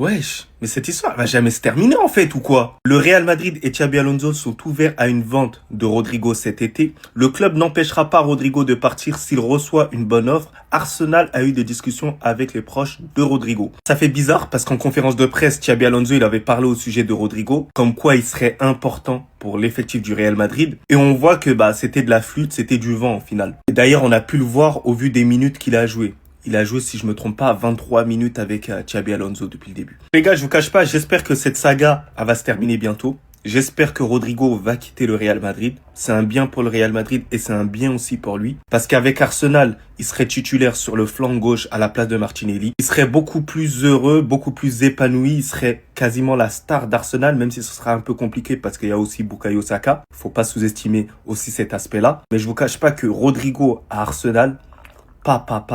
Wesh, mais cette histoire elle va jamais se terminer en fait ou quoi? Le Real Madrid et Xabi Alonso sont ouverts à une vente de Rodrigo cet été. Le club n'empêchera pas Rodrigo de partir s'il reçoit une bonne offre. Arsenal a eu des discussions avec les proches de Rodrigo. Ça fait bizarre parce qu'en conférence de presse, Xabi Alonso il avait parlé au sujet de Rodrigo, comme quoi il serait important pour l'effectif du Real Madrid. Et on voit que c'était de la flûte, c'était du vent au final. Et d'ailleurs on a pu le voir au vu des minutes qu'il a joué. Il a joué, si je me trompe pas, 23 minutes avec Xabi Alonso depuis le début. Les gars, je vous cache pas, j'espère que cette saga elle va se terminer bientôt. J'espère que Rodrigo va quitter le Real Madrid. C'est un bien pour le Real Madrid et c'est un bien aussi pour lui. Parce qu'avec Arsenal, il serait titulaire sur le flanc gauche à la place de Martinelli. Il serait beaucoup plus heureux, beaucoup plus épanoui. Il serait quasiment la star d'Arsenal, même si ce sera un peu compliqué parce qu'il y a aussi Bukayo Saka. Faut pas sous-estimer aussi cet aspect-là. Mais je vous cache pas que Rodrigo à Arsenal,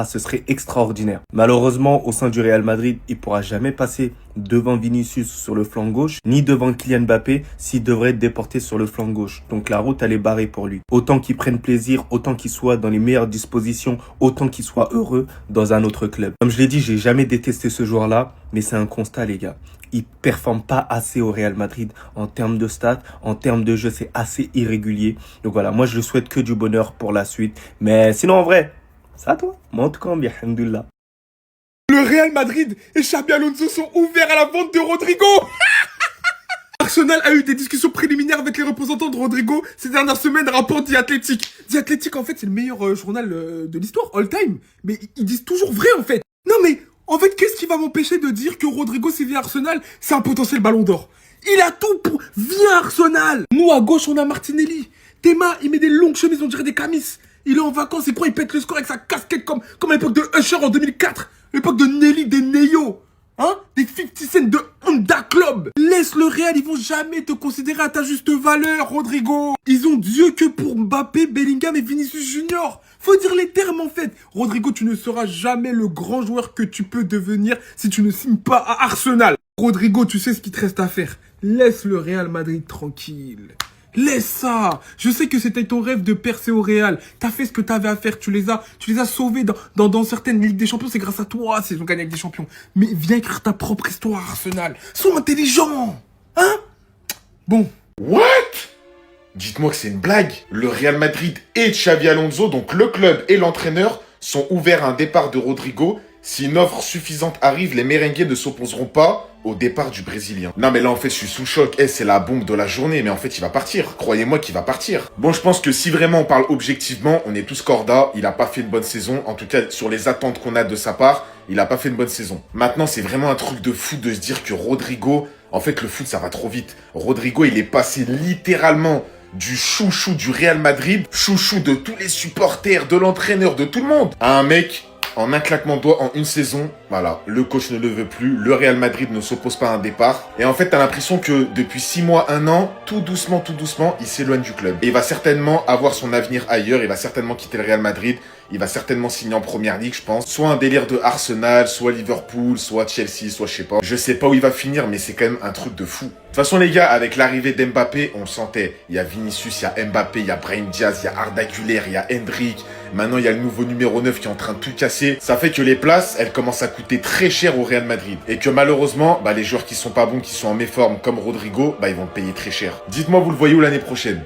ce serait extraordinaire. Malheureusement, au sein du Real Madrid, il pourra jamais passer devant Vinicius sur le flanc gauche, ni devant Kylian Mbappé s'il devrait être déporté sur le flanc gauche. Donc la route, elle est barrée pour lui. Autant qu'il prenne plaisir, autant qu'il soit dans les meilleures dispositions, autant qu'il soit heureux dans un autre club. Comme je l'ai dit, j'ai jamais détesté ce joueur-là, mais c'est un constat, les gars. Il performe pas assez au Real Madrid en termes de stats, en termes de jeu, c'est assez irrégulier. Donc voilà, moi je le souhaite que du bonheur pour la suite. Mais sinon, en vrai, ça toi, moi en tout cas, bien, alhamdoulilah. Le Real Madrid et Xabi Alonso sont ouverts à la vente de Rodrigo. Arsenal a eu des discussions préliminaires avec les représentants de Rodrigo ces dernières semaines, rapport The Athletic. The Athletic, en fait, c'est le meilleur journal de l'histoire, all time. Mais ils disent toujours vrai, en fait. Non, mais, en fait, qu'est-ce qui va m'empêcher de dire que Rodrigo, s'il vient à Arsenal, c'est un potentiel ballon d'or? Il a tout pour... Viens Arsenal. Nous, à gauche, on a Martinelli. Théma, il met des longues chemises, on dirait des camis. Il est en vacances, et quoi, il pète le score avec sa casquette comme à l'époque de Usher en 2004. L'époque de Nelly, des Neyo. Hein? Des 50 Cent de Honda Club. Laisse le Real, ils vont jamais te considérer à ta juste valeur, Rodrigo. Ils ont Dieu que pour Mbappé, Bellingham et Vinicius Junior. Faut dire les termes, en fait. Rodrigo, tu ne seras jamais le grand joueur que tu peux devenir si tu ne signes pas à Arsenal. Rodrigo, tu sais ce qu'il te reste à faire. Laisse le Real Madrid tranquille. Laisse ça. Je sais que c'était ton rêve de percer au Real. T'as fait ce que t'avais à faire. Tu les as sauvés dans certaines Ligues des Champions. C'est grâce à toi s'ils ont gagné avec des champions. Mais viens écrire ta propre histoire, Arsenal. Sois intelligent. Hein? Bon. What? Dites-moi que c'est une blague. Le Real Madrid et Xabi Alonso, donc le club et l'entraîneur, sont ouverts à un départ de Rodrigo. Si une offre suffisante arrive, les merengues ne s'opposeront pas au départ du Brésilien. Non mais là en fait je suis sous choc, c'est la bombe de la journée, mais en fait il va partir, croyez-moi qu'il va partir. Bon, je pense que si vraiment on parle objectivement, on est tous corda, il a pas fait une bonne saison, en tout cas sur les attentes qu'on a de sa part, il a pas fait une bonne saison. Maintenant c'est vraiment un truc de fou de se dire que Rodrigo, en fait le foot ça va trop vite. Rodrigo il est passé littéralement du chouchou du Real Madrid, chouchou de tous les supporters, de l'entraîneur, de tout le monde, à un mec... En un claquement de doigts, en une saison, voilà, le coach ne le veut plus, le Real Madrid ne s'oppose pas à un départ. Et en fait, t'as l'impression que depuis 6 mois, 1 an, tout doucement, il s'éloigne du club. Et il va certainement avoir son avenir ailleurs, il va certainement quitter le Real Madrid, il va certainement signer en première ligue, je pense. Soit un délire de Arsenal, soit Liverpool, soit Chelsea, soit je sais pas. Je sais pas où il va finir, mais c'est quand même un truc de fou. De toute façon, les gars, avec l'arrivée d'Mbappé, on le sentait. Il y a Vinicius, il y a Mbappé, il y a Brahim Diaz, il y a Arda Güler, il y a Hendrick. Maintenant, il y a le nouveau numéro 9 qui est en train de tout casser. Ça fait que les places, elles commencent à coûter très cher au Real Madrid. Et que malheureusement, les joueurs qui sont pas bons, qui sont en méforme, comme Rodrigo, ils vont payer très cher. Dites-moi, vous le voyez où l'année prochaine?